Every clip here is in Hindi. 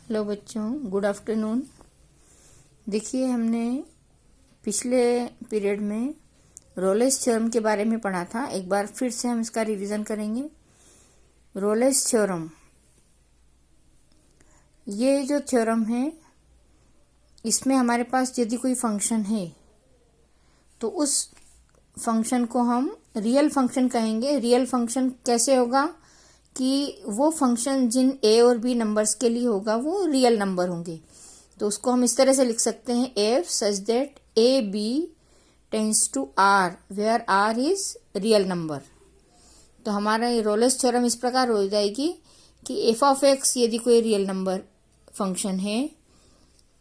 हेलो बच्चों, गुड आफ्टरनून। देखिए, हमने पिछले पीरियड में रोलेस थ्योरम के बारे में पढ़ा था। एक बार फिर से हम इसका रिवीजन करेंगे। रोलेस थ्योरम, ये जो थ्योरम है, इसमें हमारे पास यदि कोई फंक्शन है तो उस फंक्शन को हम रियल फंक्शन कहेंगे। रियल फंक्शन कैसे होगा कि वो फंक्शन जिन ए और बी नंबर्स के लिए होगा वो रियल नंबर होंगे। तो उसको हम इस तरह से लिख सकते हैं, F such that A B tends to R where R is real number. तो हमारा ये रोलेस थ्योरम इस प्रकार हो जाएगी कि एफ ऑफ एक्स यदि कोई रियल नंबर फंक्शन है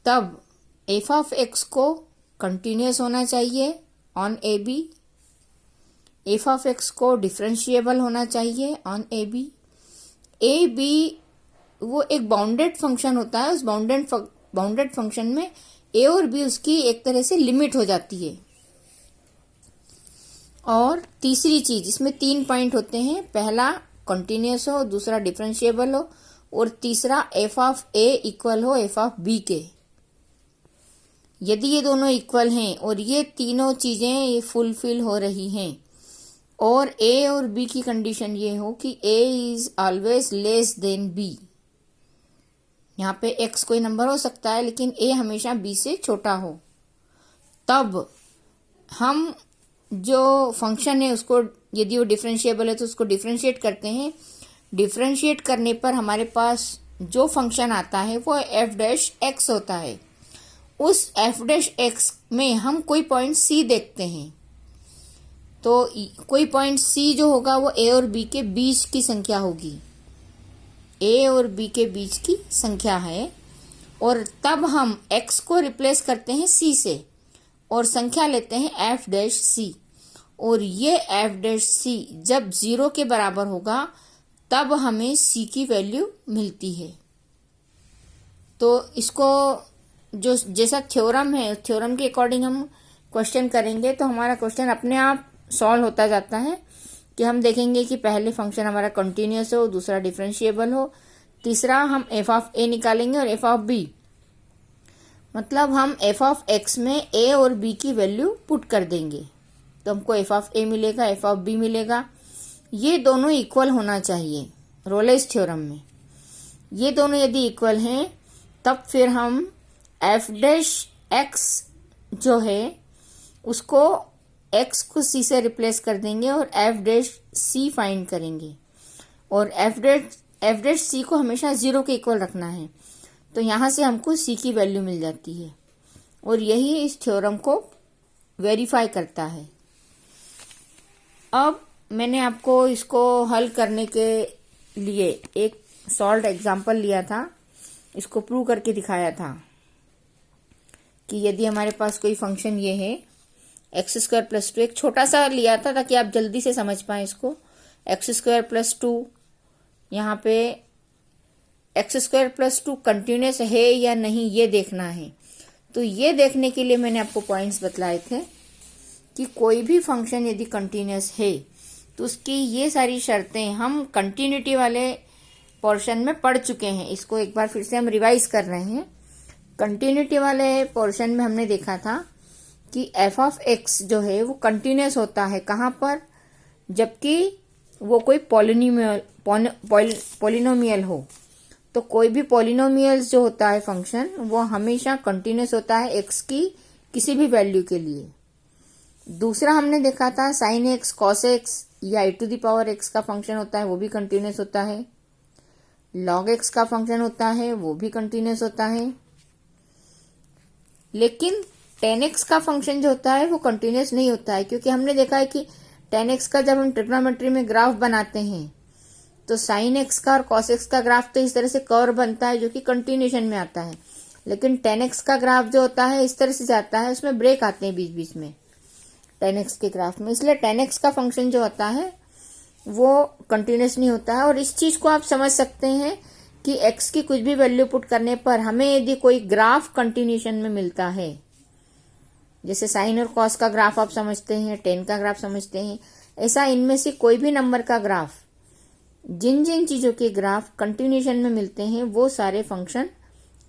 तब एफ ऑफ एक्स को कंटिन्यूस होना चाहिए on A B, F of X को डिफरेंशिएबल होना चाहिए on A B. A B वो एक बाउंडेड फंक्शन होता है, उस बाउंडेड फंक्शन में ए और बी उसकी एक तरह से लिमिट हो जाती है। और तीसरी चीज, इसमें 3 पॉइंट होते हैं, पहला कंटिन्यूस हो, दूसरा डिफरेंशिएबल हो और तीसरा एफ ऑफ ए इक्वल हो एफ ऑफ बी के। यदि ये दोनों इक्वल हैं और ये तीनों चीजें ये फुलफिल हो रही हैं और ए और बी की कंडीशन ये हो कि A is always less than B, यहाँ पे एक्स कोई नंबर हो सकता है लेकिन ए हमेशा बी से छोटा हो, तब हम जो फंक्शन है उसको, यदि वो डिफरेंशिएबल है तो उसको डिफरेंशिएट करते हैं। डिफरेंशिएट करने पर हमारे पास जो फंक्शन आता है वो एफ डैश एक्स होता है। उस एफ डैश एक्स में हम कोई पॉइंट सी देखते हैं, तो कोई पॉइंट सी जो होगा वो ए और बी के बीच की संख्या होगी, ए और बी के बीच की संख्या है। और तब हम एक्स को रिप्लेस करते हैं सी से और संख्या लेते हैं एफ डैश सी। और ये एफ डैश सी जब 0 के बराबर होगा तब हमें सी की वैल्यू मिलती है। तो इसको जो जैसा थ्योरम है, थ्योरम के अकॉर्डिंग हम क्वेश्चन करेंगे तो हमारा क्वेश्चन अपने आप सॉल्व होता जाता है कि हम देखेंगे कि पहले फंक्शन हमारा कंटिन्यूस हो, दूसरा डिफरेंशिएबल हो, तीसरा हम एफ ऑफ ए निकालेंगे और एफ ऑफ बी, मतलब हम एफ ऑफ एक्स में ए और बी की वैल्यू पुट कर देंगे तो हमको एफ ऑफ ए मिलेगा, एफ ऑफ बी मिलेगा। ये दोनों इक्वल होना चाहिए रोलेस थ्योरम में। ये दोनों यदि इक्वल हैं तब फिर हम एफ डैश एक्स जो है उसको एक्स को सी से रिप्लेस कर देंगे और एफ डैश सी फाइंड करेंगे। और एफ डैश सी को हमेशा 0 के इक्वल रखना है, तो यहाँ से हमको सी की वैल्यू मिल जाती है और यही इस थ्योरम को वेरीफाई करता है। अब मैंने आपको इसको हल करने के लिए एक सॉल्व्ड एग्जाम्पल लिया था, इसको प्रूव करके दिखाया था कि यदि हमारे पास कोई फंक्शन ये है एक्स स्क्वायर प्लस 2, एक छोटा सा लिया था ताकि आप जल्दी से समझ पाए इसको। एक्स स्क्वायर प्लस 2, यहाँ पे एक्स स्क्वायर प्लस 2 कंटिन्यूस है या नहीं ये देखना है। तो ये देखने के लिए मैंने आपको पॉइंट्स बतलाए थे कि कोई भी फंक्शन यदि कंटिन्यूस है तो उसकी ये सारी शर्तें हम कंटिन्यूटी वाले पोर्शन में पढ़ चुके हैं। इसको एक बार फिर से हम रिवाइज कर रहे हैं। कंटिन्यूटी वाले पोर्शन में हमने देखा था कि एफ ऑफ एक्स जो है वो कंटिन्यूस होता है कहाँ पर, जबकि वो कोई पॉलिनोमियल हो। तो कोई भी पॉलिनोमियल्स जो होता है फंक्शन वो हमेशा कंटिन्यूस होता है एक्स की किसी भी वैल्यू के लिए। दूसरा हमने देखा था साइन एक्स, कॉस एक्स या e to the power X का फंक्शन होता है वो भी कंटिन्यूस होता है। लॉग एक्स का फंक्शन होता है वो भी कंटिन्यूस होता है। लेकिन tan x का फंक्शन जो होता है वो कंटिन्यूस नहीं होता है, क्योंकि हमने देखा है कि tan x का जब हम ट्रिग्नोमेट्री में ग्राफ बनाते हैं तो sin x का और cos x का ग्राफ तो इस तरह से कर्व बनता है जो कि कंटिन्यूशन में आता है, लेकिन tan x का ग्राफ जो होता है इस तरह से जाता है, उसमें ब्रेक आते हैं बीच बीच में tan x के ग्राफ में। इसलिए tan x का फंक्शन जो होता है वो कंटिन्यूस नहीं होता है। और इस चीज को आप समझ सकते हैं कि x की कुछ भी वैल्यू पुट करने पर हमें यदि कोई ग्राफ कंटिन्यूशन में मिलता है, जैसे साइन और कॉस का ग्राफ आप समझते हैं, टेन का ग्राफ समझते हैं, ऐसा इनमें से कोई भी नंबर का ग्राफ, जिन जिन चीजों के ग्राफ कंटिन्यूशन में मिलते हैं वो सारे फंक्शन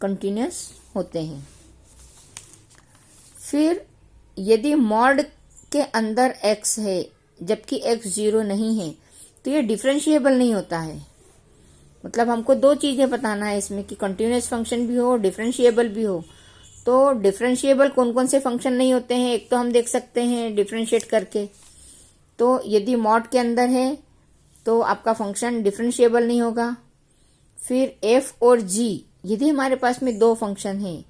कंटिन्यूस होते हैं। फिर यदि मॉड के अंदर x है जबकि x 0 नहीं है तो ये डिफरेंशिएबल नहीं होता है। मतलब हमको दो चीजें बताना है इसमें कि कंटिन्यूस फंक्शन भी हो, डिफरेंशिएबल भी हो। तो डिफरेंशिएबल कौन कौन से फंक्शन नहीं होते हैं, एक तो हम देख सकते हैं डिफरेंशिएट करके। तो यदि मॉड के अंदर है तो आपका फंक्शन डिफरेंशिएबल नहीं होगा। फिर f और g यदि हमारे पास में दो फंक्शन है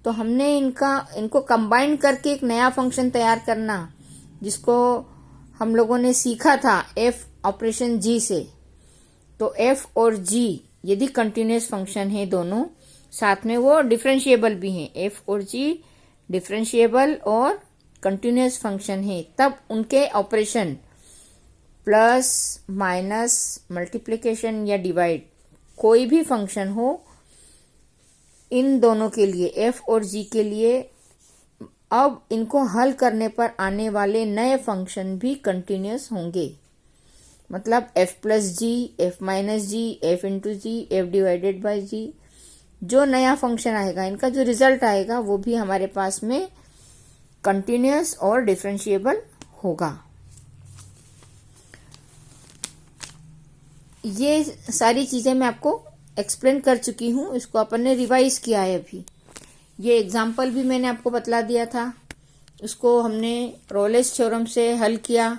तो हमने इनको कंबाइन करके एक नया फंक्शन तैयार करना, जिसको हम लोगों ने सीखा था f ऑपरेशन g से। तो f और g यदि कंटिन्यूस फंक्शन है दोनों साथ में, वो डिफरेंशिएबल भी हैं, f और g डिफरेंशिएबल और कंटिन्यूस फंक्शन है, तब उनके ऑपरेशन प्लस माइनस मल्टीप्लिकेशन या डिवाइड कोई भी फंक्शन हो, इन दोनों के लिए f और g के लिए अब इनको हल करने पर आने वाले नए फंक्शन भी कंटिन्यूस होंगे। मतलब f plus G, f minus G, f into G, f divided by G, जो नया फंक्शन आएगा इनका जो रिजल्ट आएगा वो भी हमारे पास में कंटिन्यूस और डिफरेंशिएबल होगा। ये सारी चीजें मैं आपको एक्सप्लेन कर चुकी हूं, इसको अपन ने रिवाइज किया है अभी। ये एग्जाम्पल भी मैंने आपको बतला दिया था, उसको हमने रोलेस थ्योरम से हल किया।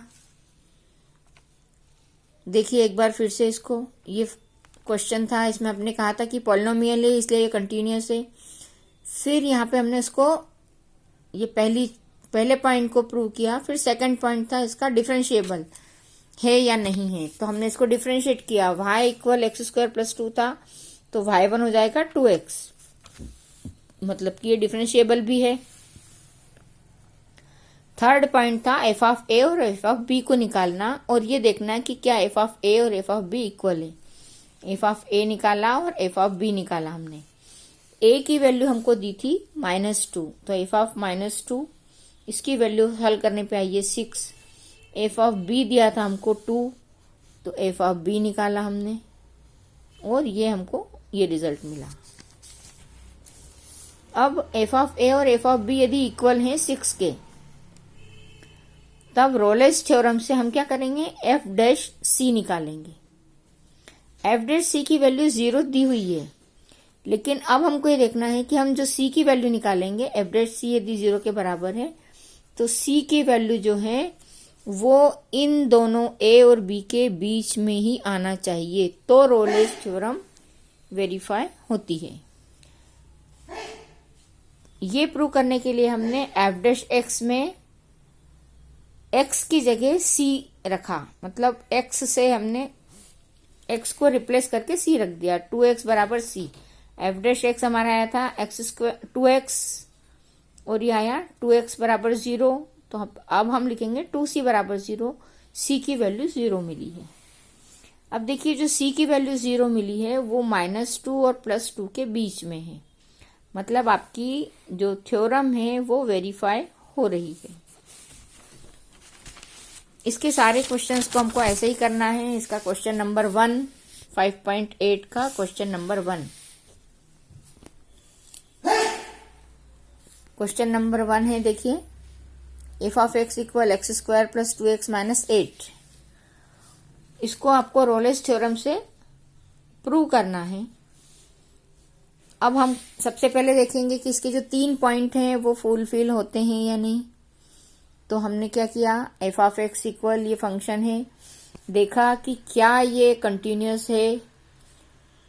देखिए एक बार फिर से इसको, ये क्वेश्चन था, इसमें हमने कहा था कि पॉलिनोमियल है इसलिए ये कंटिन्यूस है। फिर यहाँ पे हमने इसको ये पहले पॉइंट को प्रूव किया। फिर सेकंड पॉइंट था इसका डिफरेंशिएबल है या नहीं है, तो हमने इसको डिफरेंशिएट किया। y equal x square plus 2 था तो y1 हो जाएगा 2x, मतलब कि ये डिफरेंशिएबल भी है। थर्ड पॉइंट था f ऑफ a और f ऑफ b को निकालना और ये देखना है कि क्या f ऑफ a और f ऑफ b इक्वल है। f ऑफ a निकाला और f ऑफ b निकाला हमने। a की वैल्यू हमको दी थी -2, तो f ऑफ -2 इसकी वैल्यू हल करने पे आई है 6। f ऑफ b दिया था हमको 2, तो f ऑफ b निकाला हमने और ये हमको ये रिजल्ट मिला। अब f ऑफ a और f ऑफ b यदि इक्वल हैं 6 के, तब रोलेस थ्योरम से हम क्या करेंगे, f डैश c निकालेंगे। f डैश c की वैल्यू 0 दी हुई है, लेकिन अब हमको ये देखना है कि हम जो c की वैल्यू निकालेंगे, f डैश c यदि 0 के बराबर है तो c की वैल्यू जो है वो इन दोनों a और b के बीच में ही आना चाहिए, तो रोलेस थ्योरम वेरीफाई होती है। ये प्रूव करने के लिए हमने f डैश x में x की जगह c रखा, मतलब x से हमने x को रिप्लेस करके c रख दिया। 2x बराबर c, f डैश x हमारा आया था x स्क्वायर 2x और ये आया 2x बराबर 0, तो अब हम लिखेंगे 2c बराबर 0, c की वैल्यू 0 मिली है। अब देखिए जो c की वैल्यू 0 मिली है वो -2 और +2 के बीच में है, मतलब आपकी जो थ्योरम है वो वेरीफाई हो रही है। इसके सारे क्वेश्चंस को हमको ऐसे ही करना है। इसका क्वेश्चन नंबर 1 5.8 का क्वेश्चन नंबर 1, क्वेश्चन नंबर 1 है, देखिए f of x equal x square plus 2x minus 8। इसको आपको रोलेस थ्योरम से प्रूव करना है। अब हम सबसे पहले देखेंगे कि इसके जो 3 पॉइंट हैं वो फुलफिल होते हैं या नहीं। तो हमने क्या किया, f ऑफ x इक्वल ये फंक्शन है, देखा कि क्या ये कंटिन्यूस है।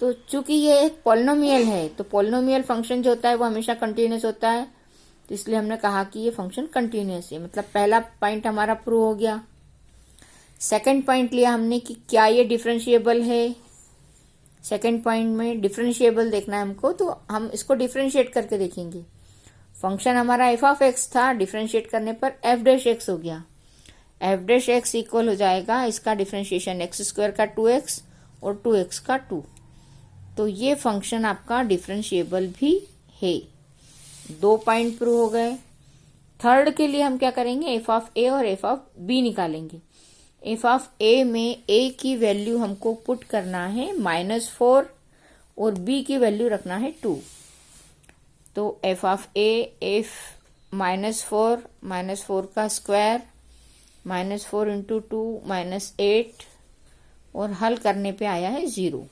तो चूंकि ये एक पॉलिनोमियल है तो पॉलिनोमियल फंक्शन जो होता है वो हमेशा कंटिन्यूस होता है, तो इसलिए हमने कहा कि ये फंक्शन कंटिन्यूस है। मतलब पहला पॉइंट हमारा प्रूव हो गया। सेकंड पॉइंट लिया हमने कि क्या ये डिफरेंशिएबल है। सेकंड पॉइंट में डिफरेंशिएबल देखना है हमको, तो हम इसको डिफरेंशिएट करके देखेंगे। फंक्शन हमारा f ऑफ x था, डिफरेंशिएट करने पर f डैश x हो गया। f डैश x इक्वल हो जाएगा इसका डिफरेंशिएशन x स्क्वायर का 2x और 2x का 2, तो ये फंक्शन आपका डिफरेंशिएबल भी है। 2 पॉइंट प्रूव हो गए। थर्ड के लिए हम क्या करेंगे, f ऑफ a और f ऑफ b निकालेंगे। f ऑफ a में a की वैल्यू हमको पुट करना है -4 और b की वैल्यू रखना है 2। तो एफ ऑफ ए एफ -4 का स्क्वायर -4 इंटू 2 -8 और हल करने पे आया है 0।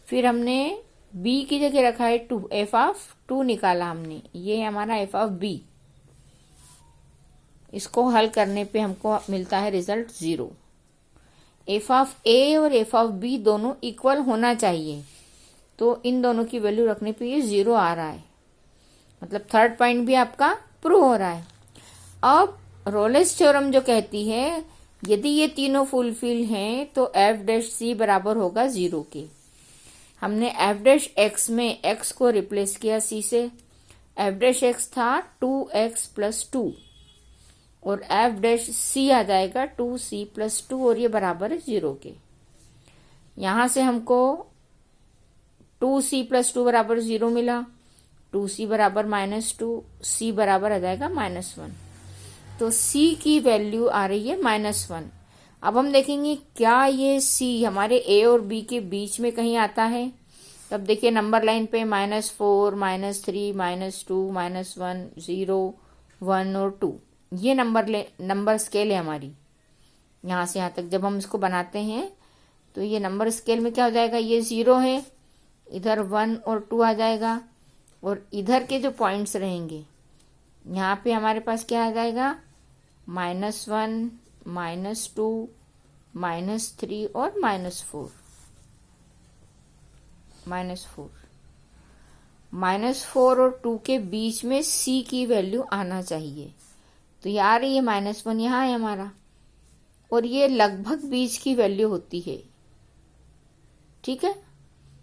फिर हमने b की जगह रखा है 2, एफ ऑफ 2 निकाला हमने, ये है हमारा एफ ऑफ b। इसको हल करने पे हमको मिलता है रिजल्ट 0। एफ ऑफ ए और एफ ऑफ बी दोनों इक्वल होना चाहिए, तो इन दोनों की वैल्यू रखने पे ये 0 आ रहा है, मतलब थर्ड पॉइंट भी आपका प्रूव हो रहा है। अब रोलेस थ्योरम जो कहती है यदि ये तीनों फुलफिल हैं तो एफ डैश सी बराबर होगा 0 के। हमने एफ डैश एक्स में x को रिप्लेस किया c से, एफ डैश एक्स था 2x + 2 और एफ डैश सी आ जाएगा 2c + 2 और ये बराबर है 0 के। यहां से हमको 2c + 2 बराबर 0 मिला, 2c बराबर -2, c बराबर आ जाएगा -1, तो c की वैल्यू आ रही है -1। अब हम देखेंगे क्या ये c हमारे a और b के बीच में कहीं आता है। तब देखिए नंबर लाइन पे -4, -3, -2, -1, 0, 1 और 2 ये नंबर स्केल है हमारी। यहाँ से यहाँ तक जब हम इसको बनाते हैं तो ये नंबर स्केल में क्या हो जाएगा, ये 0 है, इधर 1 और 2 आ जाएगा और इधर के जो पॉइंट्स रहेंगे यहाँ पे हमारे पास क्या आ जाएगा, -1, -2, -3 और -4। -4 और 2 के बीच में c की वैल्यू आना चाहिए, तो ये आ रही है -1, यहाँ है हमारा, और ये लगभग बीच की वैल्यू होती है। ठीक है,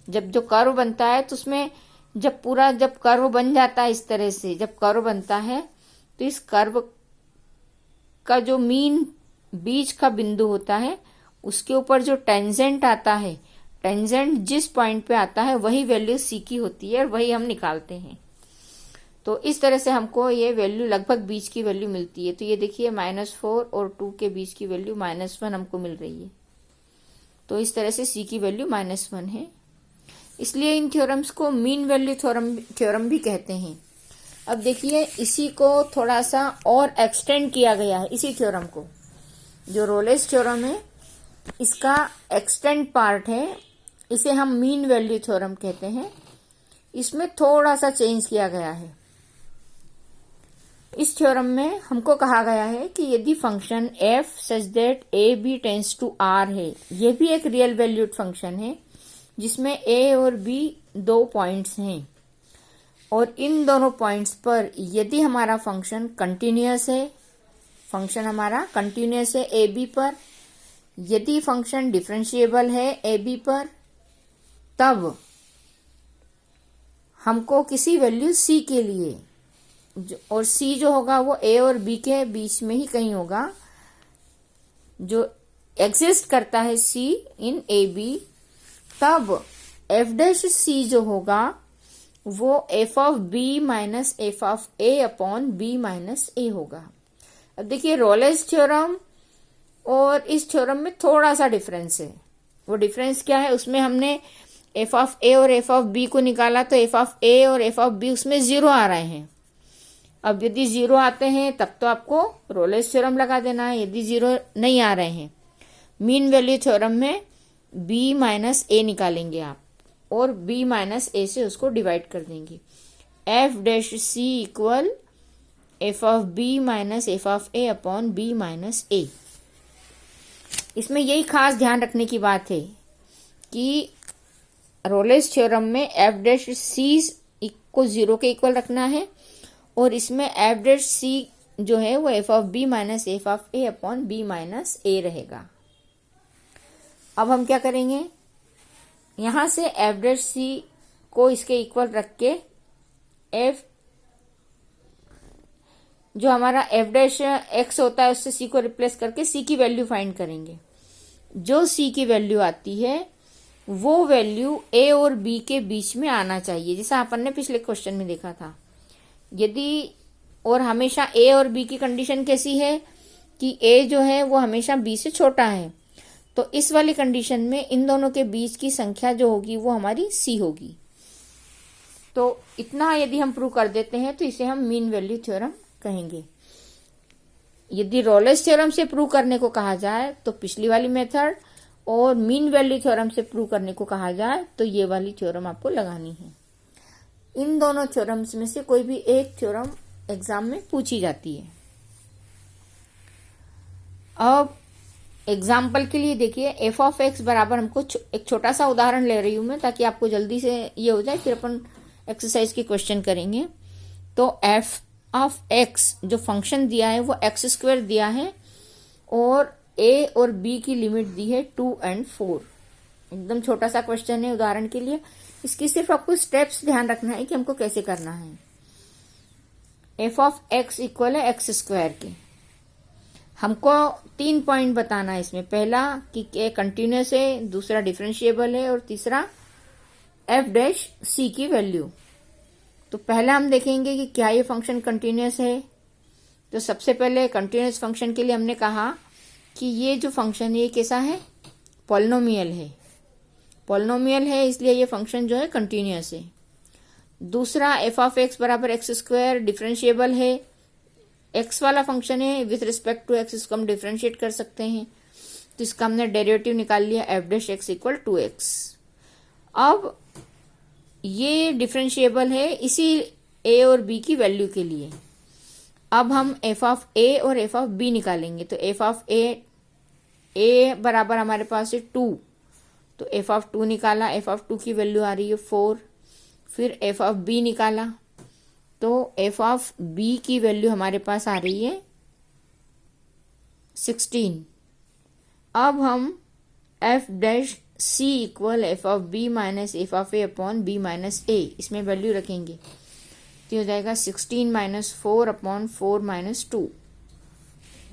जब जो कर्व बनता है तो उसमें जब कर्व बन जाता है इस तरह से, जब कर्व बनता है तो इस कर्व का जो मीन बीच का बिंदु होता है उसके ऊपर जो टेंजेंट आता है, टेंजेंट जिस पॉइंट पे आता है वही वैल्यू सी की होती है और वही हम निकालते हैं। तो इस तरह से हमको ये वैल्यू लगभग बीच की वैल्यू मिलती है। तो ये देखिए -4 और 2 के बीच की वैल्यू -1 हमको मिल रही है, तो इस तरह से सी की वैल्यू -1 है। इसलिए इन थ्योरम्स को मीन वैल्यू थ्योरम भी कहते हैं। अब देखिए इसी को थोड़ा सा और एक्सटेंड किया गया है, इसी थ्योरम को, जो रोलेस थ्योरम है इसका एक्सटेंड पार्ट है, इसे हम मीन वैल्यू थ्योरम कहते हैं। इसमें थोड़ा सा चेंज किया गया है। इस थ्योरम में हमको कहा गया है कि यदि function f such that a b tends to r है, ये भी एक रियल वैल्यूड फंक्शन है जिसमें a और b 2 पॉइंट्स हैं, और इन दोनों पॉइंट्स पर यदि हमारा फंक्शन कंटिन्यूअस है, फंक्शन हमारा कंटिन्यूअस है a b पर, यदि फंक्शन डिफरेंशिएबल है a b पर, तब हमको किसी वैल्यू c के लिए, और c जो होगा वो a और b के बीच में ही कहीं होगा, जो एग्जिस्ट करता है c इन a b, तब f डैश c जो होगा वो f of b minus f of a upon b minus a होगा। अब देखिए रोलेस थ्योरम और इस थ्योरम में थोड़ा सा डिफरेंस है। वो डिफरेंस क्या है, उसमें हमने f ऑफ a और f ऑफ b को निकाला तो f ऑफ a और f ऑफ b उसमें 0 आ रहे हैं। अब यदि 0 आते हैं तब तो आपको रोलेस थ्योरम लगा देना है, यदि 0 नहीं आ रहे हैं मीन वैल्यू थ्योरम में b माइनस a निकालेंगे आप और b माइनस a से उसको डिवाइड कर देंगे। f dash c equal f of b minus f of a upon b minus a। इसमें यही खास ध्यान रखने की बात है कि रोलेस थ्योरम में f डैश c को 0 के इक्वल रखना है, और इसमें f डैश c जो है वो f of b minus f of a upon b minus a रहेगा। अब हम क्या करेंगे, यहां से f डैश c को इसके इक्वल रख के f जो हमारा f डैश x होता है उससे c को रिप्लेस करके c की वैल्यू फाइंड करेंगे। जो c की वैल्यू आती है वो वैल्यू a और b के बीच में आना चाहिए, जैसा अपन ने पिछले क्वेश्चन में देखा था। यदि और हमेशा a और b की कंडीशन कैसी है कि a जो है वो हमेशा b से छोटा है, तो इस वाली कंडीशन में इन दोनों के बीच की संख्या जो होगी वो हमारी c होगी। तो इतना यदि हम प्रूव कर देते हैं तो इसे हम मीन वैल्यू थ्योरम कहेंगे। यदि रोलेस थ्योरम से प्रूव करने को कहा जाए तो पिछली वाली मेथड, और मीन वैल्यू थ्योरम से प्रूव करने को कहा जाए तो ये वाली थ्योरम आपको लगानी है। इन दोनों थ्योरम्स में से कोई भी एक थ्योरम एग्जाम में पूछी जाती है। अब एग्जाम्पल के लिए देखिए, एफ ऑफ एक्स बराबर, हमको एक छोटा सा उदाहरण ले रही हूं मैं ताकि आपको जल्दी से ये हो जाए, फिर अपन एक्सरसाइज के क्वेश्चन करेंगे। तो एफ ऑफ एक्स जो फंक्शन दिया है वो एक्स स्क्वायर दिया है, और ए और बी की लिमिट दी है 2 और 4। एकदम छोटा सा क्वेश्चन है उदाहरण के लिए। इसकी सिर्फ आपको स्टेप्स ध्यान रखना है कि हमको कैसे करना है। एफ ऑफ एक्स इक्वल है एक्स स्क्वायर के। हमको 3 पॉइंट बताना है इसमें। पहला कि ए कंटिन्यूस है, दूसरा डिफरेंशिएबल है, और तीसरा एफ डैश सी की वैल्यू। तो पहला हम देखेंगे कि क्या ये फंक्शन कंटिन्यूस है। तो सबसे पहले कंटिन्यूस फंक्शन के लिए हमने कहा कि ये जो फंक्शन है ये कैसा है, पॉलिनोमियल है। पॉलिनोमियल है इसलिए ये फंक्शन जो है कंटिन्यूस है। दूसरा एफ ऑफ एक्स बराबर एक्स स्क्वायर डिफरेंशिएबल है। एक्स वाला फंक्शन है, विथ रिस्पेक्ट टू एक्स इसको हम डिफरेंशिएट कर सकते हैं। तो इसका हमने डेरिवेटिव निकाल लिया, F dash x equal 2x। अब ये डिफरेंशिएबल है इसी ए और बी की वैल्यू के लिए। अब हम एफ ऑफ ए और एफ ऑफ बी निकालेंगे। तो एफ ऑफ ए बराबर हमारे पास है 2, तो एफ ऑफ 2 निकाला, एफ ऑफ 2 की वैल्यू आ रही है 4। फिर एफ ऑफ बी निकाला, तो एफ ऑफ बी की वैल्यू हमारे पास आ रही है 16। अब हम F dash C equal F of B minus F of A upon B minus A, इसमें वैल्यू रखेंगे। तो हो जाएगा 16 minus 4 upon 4 minus 2,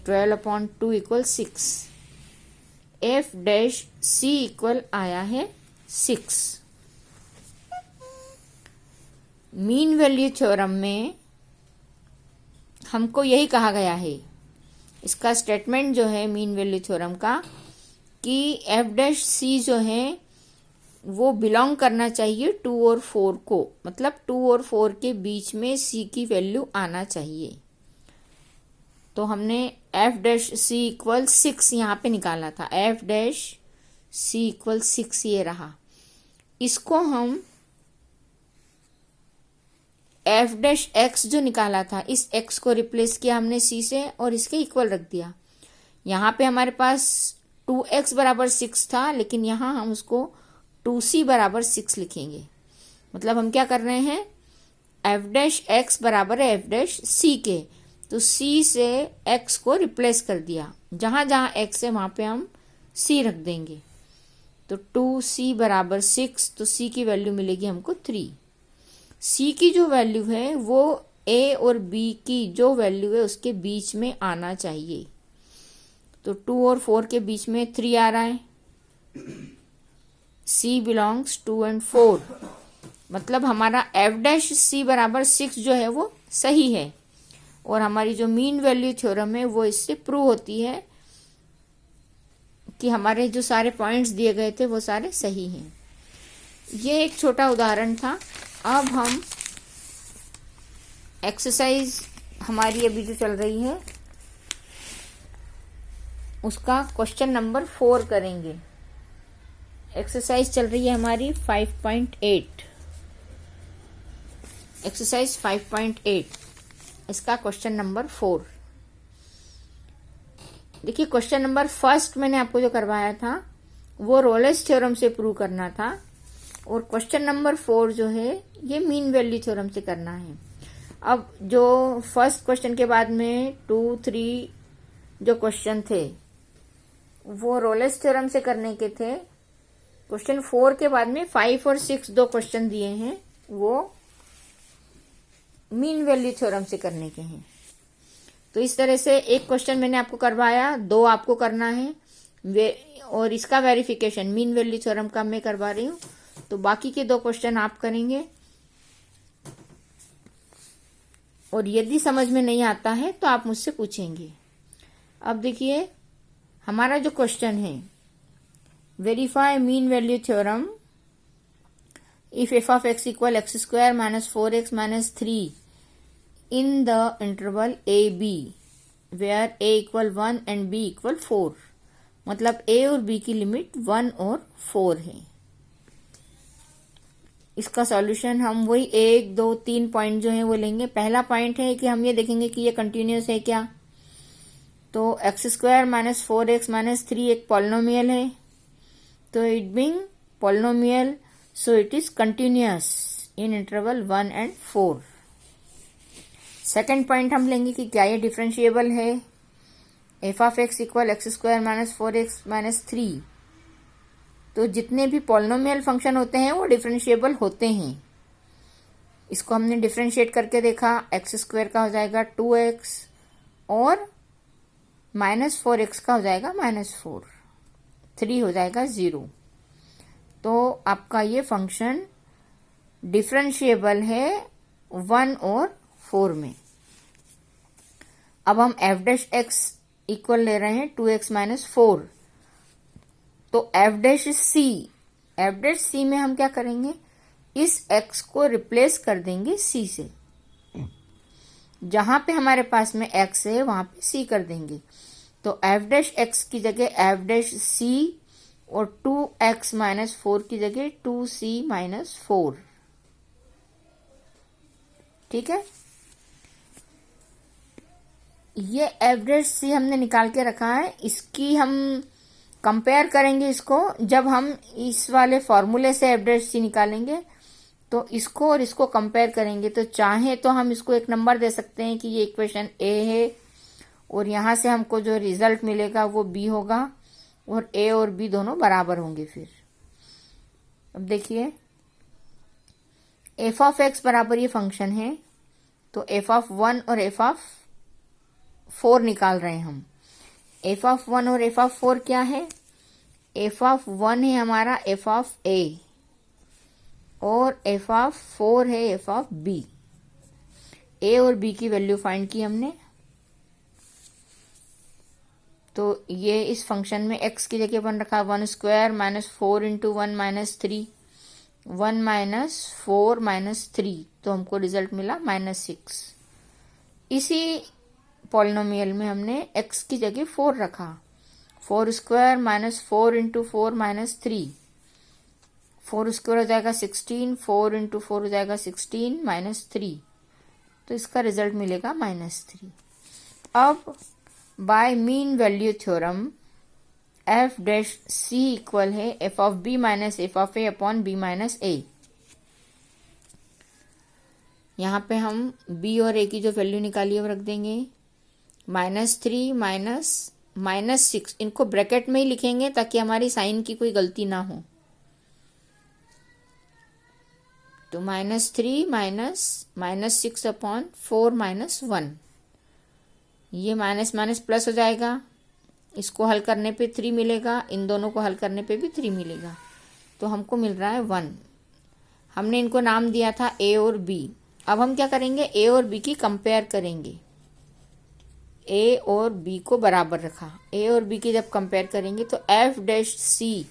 12 upon 2 equal 6। F dash C equal आया है 6। मीन वैल्यू थ्योरम में हमको यही कहा गया है, इसका स्टेटमेंट जो है मीन वैल्यू थ्योरम का, कि एफ डैश सी जो है वो बिलोंग करना चाहिए 2 और 4 को। मतलब 2 और 4 के बीच में सी की वैल्यू आना चाहिए। तो हमने एफ डैश सी इक्वल 6 यहाँ पे निकाला था। एफ डैश सी इक्वल 6 ये रहा। इसको हम एफ डैश एक्स जो निकाला था, इस एक्स को रिप्लेस किया हमने सी से और इसके इक्वल रख दिया। यहाँ पे हमारे पास 2x बराबर 6 था, लेकिन यहाँ हम उसको 2c बराबर 6 लिखेंगे। मतलब हम क्या कर रहे हैं, एफ डैश एक्स बराबर है एफ डैश सी के, तो c से x को रिप्लेस कर दिया। जहां जहां x है वहां पे हम c रख देंगे। तो 2c बराबर 6, तो c की वैल्यू मिलेगी हमको 3। c की जो वैल्यू है वो a और b की जो वैल्यू है उसके बीच में आना चाहिए। तो 2 और 4 के बीच में 3 आ रहा है। C बिलोंग्स 2 और 4। मतलब हमारा एफ डैश सी बराबर 6 जो है वो सही है, और हमारी जो मीन वैल्यू थ्योरम है वो इससे प्रूव होती है कि हमारे जो सारे पॉइंट्स दिए गए थे वो सारे सही हैं। ये एक छोटा उदाहरण था। अब हम एक्सरसाइज हमारी अभी जो चल रही है उसका क्वेश्चन नंबर 4 करेंगे। एक्सरसाइज चल रही है हमारी 5.8। एक्सरसाइज 5.8, इसका क्वेश्चन नंबर 4। देखिए, क्वेश्चन नंबर फर्स्ट मैंने आपको जो करवाया था वो रोलेस थ्योरम से प्रूव करना था, और क्वेश्चन नंबर 4 जो है ये मीन वैल्यू थ्योरम से करना है। अब जो फर्स्ट क्वेश्चन के बाद में 2, 3 जो क्वेश्चन थे वो रोलेस थ्योरम से करने के थे। क्वेश्चन 4 के बाद में 5 और 6 दो क्वेश्चन दिए हैं वो मीन वैल्यू थ्योरम से करने के हैं। तो इस तरह से एक क्वेश्चन मैंने आपको करवाया, 2 आपको करना है, और इसका वेरिफिकेशन मीन वैल्यू थ्योरम का मैं करवा रही हूँ। तो बाकी के 2 क्वेश्चन आप करेंगे, और यदि समझ में नहीं आता है तो आप मुझसे पूछेंगे। अब देखिए, हमारा जो क्वेश्चन है, verify mean value theorem if f of x equal x square minus 4x minus 3 in the interval a b where a equal 1 and b equal 4, मतलब a और b की लिमिट 1 और 4 है। इसका सॉल्यूशन हम वही 1 2 3 पॉइंट जो है वो लेंगे। पहला पॉइंट है कि हम ये देखेंगे कि ये कंटिन्यूस है क्या, तो x square minus 4x minus 3 एक पॉलिनोमियल है, तो it being polynomial so it is continuous in interval 1 and 4। Second point हम लेंगे कि क्या ये डिफरेंशिएबल है। F of x equal x square minus 4x minus 3, तो जितने भी पॉलिनोमियल फंक्शन होते हैं वो डिफरेंशिएबल होते हैं। इसको हमने डिफरेंशिएट करके देखा, एक्स स्क्वायर का हो जाएगा 2x और माइनस 4x का हो जाएगा -4, 3 हो जाएगा 0। तो आपका ये फंक्शन डिफरेंशिएबल है 1 और 4 में। अब हम एफ डैश एक्स इक्वल ले रहे हैं 2x माइनस 4, तो एफ डैश सी में हम क्या करेंगे, इस x को रिप्लेस कर देंगे c से। जहां पे हमारे पास में x है वहां पे c कर देंगे, तो एफ डैश एक्स की जगह एफ डैश सी और 2x माइनस 4 की जगह 2c माइनस 4। ठीक है, ये एफ डैश सी हमने निकाल के रखा है। इसकी हम कंपेयर करेंगे इसको, जब हम इस वाले फॉर्मूले से एफ डैश सी निकालेंगे तो इसको और इसको कंपेयर करेंगे। तो चाहे तो हम इसको एक नंबर दे सकते हैं कि ये इक्वेशन ए है, और यहां से हमको जो रिजल्ट मिलेगा वो बी होगा, और ए और बी दोनों बराबर होंगे। फिर अब देखिए, एफ ऑफ एक्स बराबर ये फंक्शन है, तो एफ ऑफ 1 और एफ ऑफ 4 निकाल रहे हैं हम। एफ ऑफ 1 और एफ ऑफ 4 क्या है, एफ ऑफ 1 है हमारा एफ ऑफ ए और एफ ऑफ 4 है एफ ऑफ बी। ए और बी की वैल्यू फाइंड की हमने, तो ये इस फंक्शन में x की जगह बन रखा 1 square minus 4 into 1 minus 3, 1 minus 4 minus 3, तो हमको रिजल्ट मिला -6। इसी पॉलिनोमियल में हमने x की जगह 4 रखा, 4 square minus 4 into 4 minus 3, 4 square हो जाएगा 16, 4 इंटू 4 हो जाएगा 16 माइनस 3, तो इसका रिजल्ट मिलेगा -3। अब by mean value theorem F dash C equal है F of B minus F of A upon B minus A. यहां पे हम बी और ए की जो वैल्यू निकाली है वो रख देंगे, -3 माइनस 6, इनको ब्रैकेट में ही लिखेंगे ताकि हमारी साइन की कोई गलती ना हो। तो -3 माइनस 6 अपॉन 4 माइनस 1, ये माइनस माइनस प्लस हो जाएगा, इसको हल करने पे 3 मिलेगा, इन दोनों को हल करने पे भी 3 मिलेगा, तो हमको मिल रहा है 1। हमने इनको नाम दिया था ए और बी। अब हम क्या करेंगे, ए और बी की कंपेयर करेंगे। ए और बी को बराबर रखा, ए और बी की जब कंपेयर करेंगे तो एफ डैश सी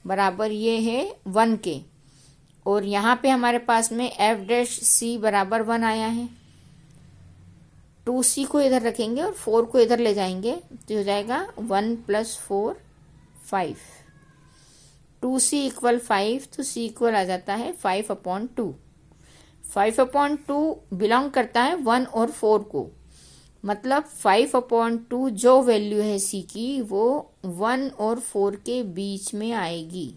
बराबर ये है 1 के, और यहाँ पे हमारे पास में एफ डैश सी बराबर 1 आया है। 2c को इधर रखेंगे और 4 को इधर ले जाएंगे, तो हो जाएगा 1 + 4 5। 2c इक्वल 5, तो c इक्वल आ जाता है 5/2। 5/2 बिलोंग करता है 1 और 4 को, मतलब 5/2 जो वैल्यू है c की वो 1 और 4 के बीच में आएगी।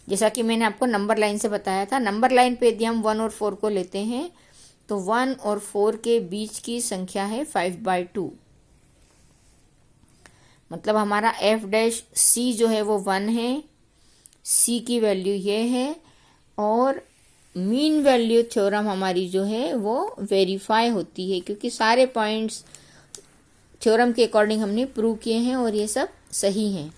जैसा कि मैंने आपको नंबर लाइन से बताया था, नंबर लाइन पे यदि हम 1 और 4 को लेते हैं तो 1 और 4 के बीच की संख्या है 5/2, मतलब हमारा एफ डैश सी जो है वो 1 है, सी की वैल्यू ये है, और मीन वैल्यू थ्योरम हमारी जो है वो वेरीफाई होती है, क्योंकि सारे पॉइंट्स थ्योरम के अकॉर्डिंग हमने प्रूव किए हैं और ये सब सही हैं।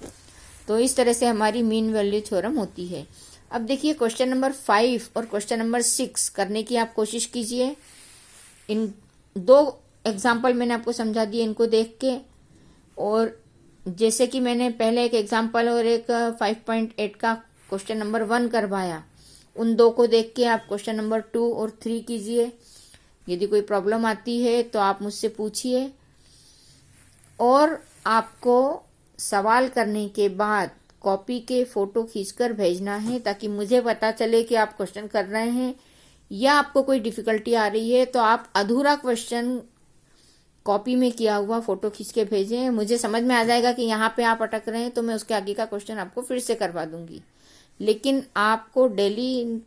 तो इस तरह से हमारी मीन वैल्यू थ्योरम होती है। अब देखिए क्वेश्चन नंबर 5 और क्वेश्चन नंबर 6 करने की आप कोशिश कीजिए। इन 2 एग्जाम्पल मैंने आपको समझा दिए, इनको देख के, और जैसे कि मैंने पहले एक एग्जाम्पल और एक 5.8 का क्वेश्चन नंबर 1 करवाया, उन दो को देख के आप क्वेश्चन नंबर 2 और 3 कीजिए। यदि कोई प्रॉब्लम आती है तो आप मुझसे पूछिए, और आपको सवाल करने के बाद कॉपी के फोटो खींचकर भेजना है, ताकि मुझे पता चले कि आप क्वेश्चन कर रहे हैं या आपको कोई डिफिकल्टी आ रही है। तो आप अधूरा क्वेश्चन कॉपी में किया हुआ फोटो खींच के भेजें। मुझे समझ में आ जाएगा कि यहाँ पे आप अटक रहे हैं, तो मैं उसके आगे का क्वेश्चन आपको फिर से करवा दूंगी। लेकिन आपको डेली